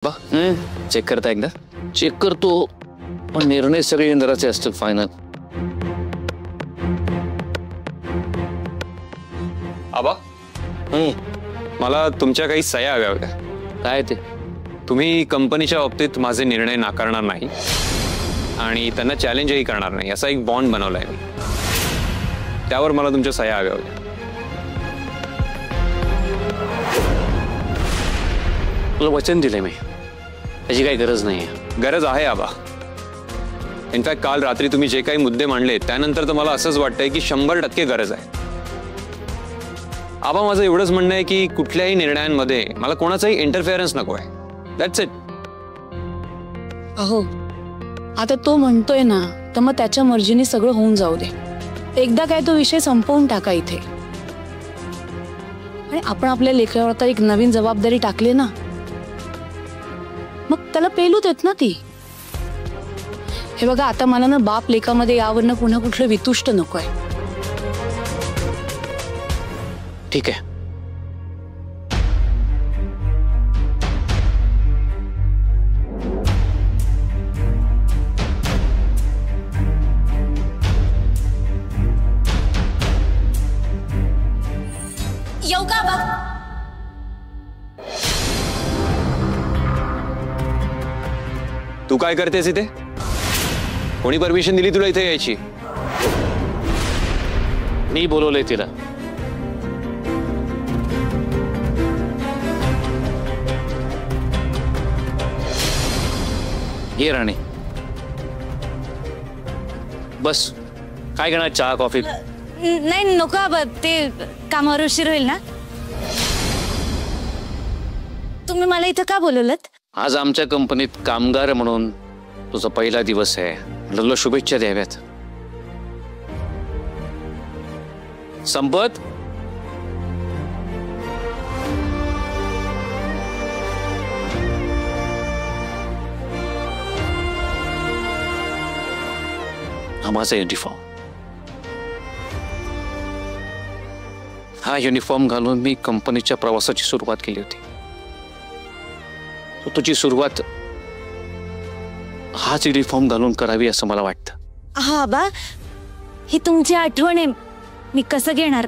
Check करता एकदा? Check करतो, पण निर्णय सगळे इंद्राचे असतील फायनल. आबा, मला तुमच्या काही सह्या हव्या होत्या. काय ते? तुम्ही कंपनीच्या बाबतीत माझे निर्णय नाकारणार नाही आणि त्यांना चॅलेंजही करणार नाही असा एक बॉन्ड बनवलाय मी. त्यावर मला तुमच्या सह्या हव्या होत्या. तुला वचन दिले मी, त्याची काही गरज नाही. गरज आहे आबा. इनफॅक्ट काल रात्री तुम्ही जे काही मुद्दे मांडले त्यानंतर तर मला असंच वाटतंय की 100% गरज आहे. आबा, माझं एवढंच म्हणणं आहे की कुठल्याही निर्णयांमध्ये मला कोणाचाही इंटरफेरन्स नको आहे. That's it. अहो, आता तो म्हणतोय ना, तर मग त्याच्या मर्जीने सगळं होऊन जाऊ दे. एकदा काय तो विषय संपवून टाका इथे. आणि आपण आपल्या लेकरावर आता एक नवीन जबाबदारी टाकली ना, मग त्याला पेलू देत ना ती. हे बघा, आता मला ना बाप लेकामध्ये यावरनं पुन्हा कुठलं वितुष्ट नकोय. ठीक आहे. येऊ का बा? तू काय करतेस इथे? कोणी परमिशन दिली तुला इथे यायची? मी बोलवलंय तिला. ये राणी, बस. काय घेणार, चहा कॉफी? नाही नको आबा, ते कामावर उशीर होईल ना. तुम्ही मला इथं का बोलवलत? आज आमच्या कंपनीत कामगार म्हणून तुझा पहिला दिवस आहे. तुला शुभेच्छा द्याव्यात. संपत, हा माझा युनिफॉर्म. हा युनिफॉर्म घालून मी कंपनीच्या प्रवासाची सुरुवात केली होती. तुझी सुरुवात हाच युनिफॉर्म घालून करावी असं मला वाटतं. हा बा, ही तुमची आठवण आहे. मी कसं घेणार?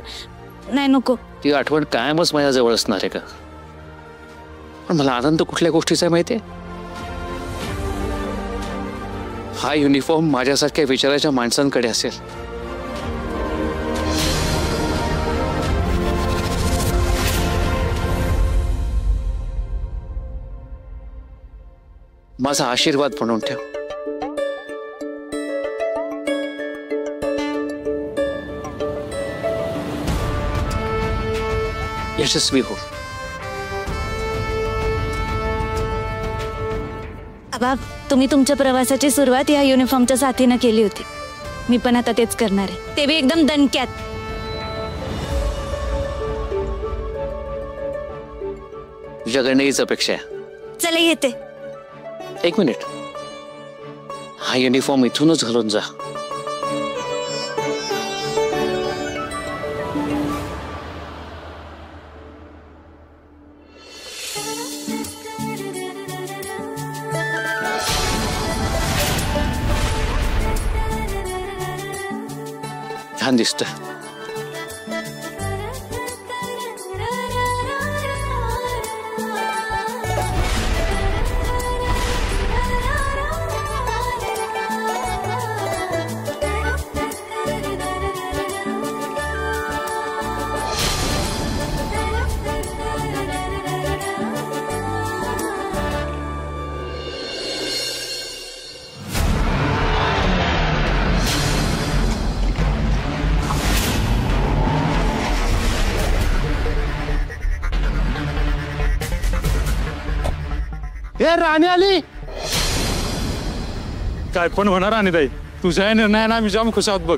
नाही नको. ती आठवण कायमच माझ्या जवळ असणार आहे का? पण मला आनंद कुठल्या गोष्टीचा आहे माहितीये? हा युनिफॉर्म माझ्यासारख्या विचाराच्या माणसांकडे असेल. माझा आशीर्वाद म्हणून ठेव. यशस्वी हो. आबा, तुम्ही तुमच्या प्रवासाची सुरुवात या युनिफॉर्मच्या साथीने केली होती. मी पण आता तेच करणार आहे, ते बी एकदम दणक्यात. तुझ्याकडनं हीच अपेक्षा आहे. चला येते. एक मिनिट, हा युनिफॉर्म इथूनच घालून जा. छान दिसतं. ए राणी आली. काय पण होणार राणीताई, तुझ्या निर्णयाने आम्ही जाम खुश आहोत बघ.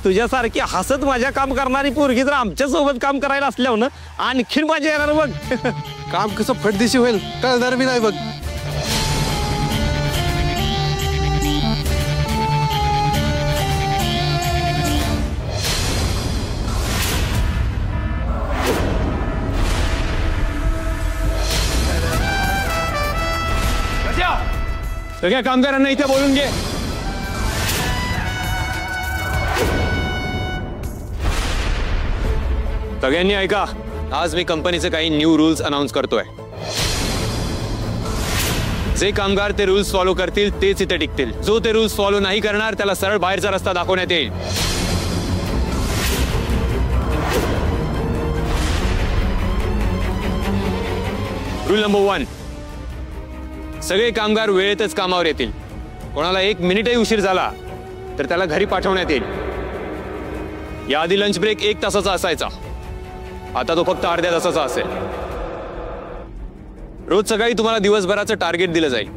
तुझ्यासारखी हसत माझ्या काम करणारी पोरगी जर आमच्या सोबत काम करायला असल्यावर ना आणखीन मजा येणार बघ. काम कसं फटदिशी होईल कळणार बी नाही बघ. सगळ्या कामगारांना इथे बोलून घे. सगळ्यांनी ऐका, आज मी कंपनीचे काही न्यू रूल्स अनाउन्स करतोय. जे कामगार ते रूल्स फॉलो करतील तेच इथे टिकतील. जो ते रूल्स फॉलो नाही करणार त्याला सरळ बाहेरचा रस्ता दाखवण्यात येईल. रूल नंबर 1, सगळे कामगार वेळेतच कामावर येतील. कोणाला 1 मिनिटही उशीर झाला तर त्याला घरी पाठवण्यात येईल. याआधी लंच ब्रेक 1 तासाचा असायचा, आता तो फक्त अर्ध्या तासाचा असेल. रोज सकाळी तुम्हाला दिवसभराचं टार्गेट दिलं जाईल.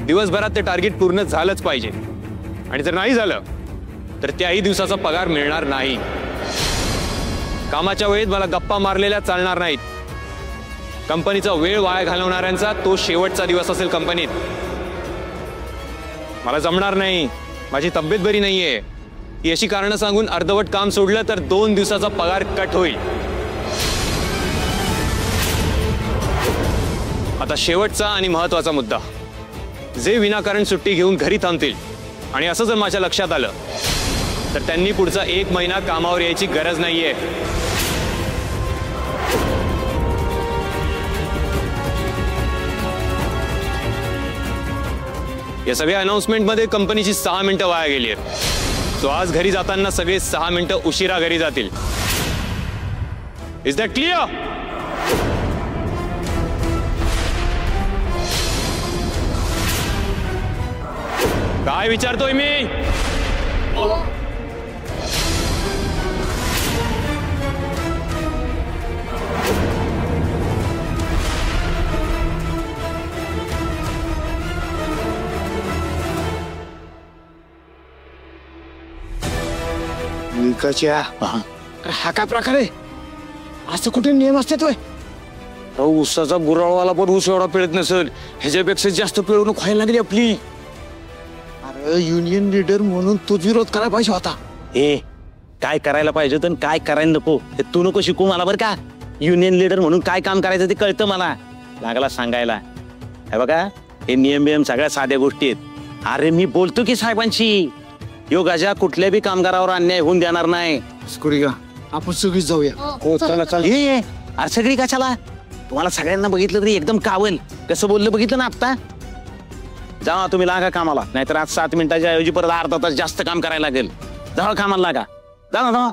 दिवसभरात ते टार्गेट पूर्ण झालंच पाहिजे, आणि जर नाही झालं तर त्याही दिवसाचा पगार मिळणार नाही. कामाच्या वेळेत मला गप्पा मारलेल्या चालणार नाहीत. कंपनीचा वेळ वाया घालवणाऱ्यांचा तो शेवटचा दिवस असेल कंपनीत. मला जमणार नाही, माझी तब्येत बरी नाहीये, ही अशी कारणं सांगून अर्धवट काम सोडलं तर 2 दिवसाचा पगार कट होईल. आता शेवटचा आणि महत्वाचा मुद्दा, जे विनाकारण सुट्टी घेऊन घरी थांबतील आणि असं जर माझ्या लक्षात आलं तर त्यांनी पुढचा 1 महिना कामावर यायची गरज नाहीये. या सगळ्या अनाउन्समेंटमध्ये कंपनीची 6 मिनिटं वाया गेली आहेत. सो आज घरी जाताना सगळे 6 मिनिटं उशिरा घरी जातील. Is that clear? काय विचारतोय मी? विकाच्या हा काय प्रकार आहे? असं कुठे नियम असतात होय? ऊसाचा गुराळवाला पण ऊस एवढा पिळत नसेल, ह्याच्यापेक्षा जास्त पिळवणूक व्हायला लागली आपली. अरे युनियन लीडर म्हणून तोच विरोध करायला पाहिजे होता. ए काय करायला पाहिजे तर काय करायला नको हे तू नको शिकू मला, बरं का? युनियन लीडर म्हणून काय काम करायचं ते कळतं मला. लागला सांगायला. हे बघा, हे नियम बियम सगळ्या साध्या गोष्टी आहेत. अरे मी बोलतो की साहेबांशी, यो गजा कुठल्या बी कामगारावर अन्याय होऊन देणार नाही. आपण सगळीच जाऊया. हो चला चला. ये अरे सगळी कशाला? तुम्हाला सगळ्यांना बघितलं तरी एकदम कावल कसं बोललं बघितलं ना आता. जावा तुम्ही लागा कामाला, नाहीतर आज 7 मिनिटाच्या ऐवजी परत अर्धा तास जास्त काम करायला लागेल. जावा कामाला लागा. जा ना.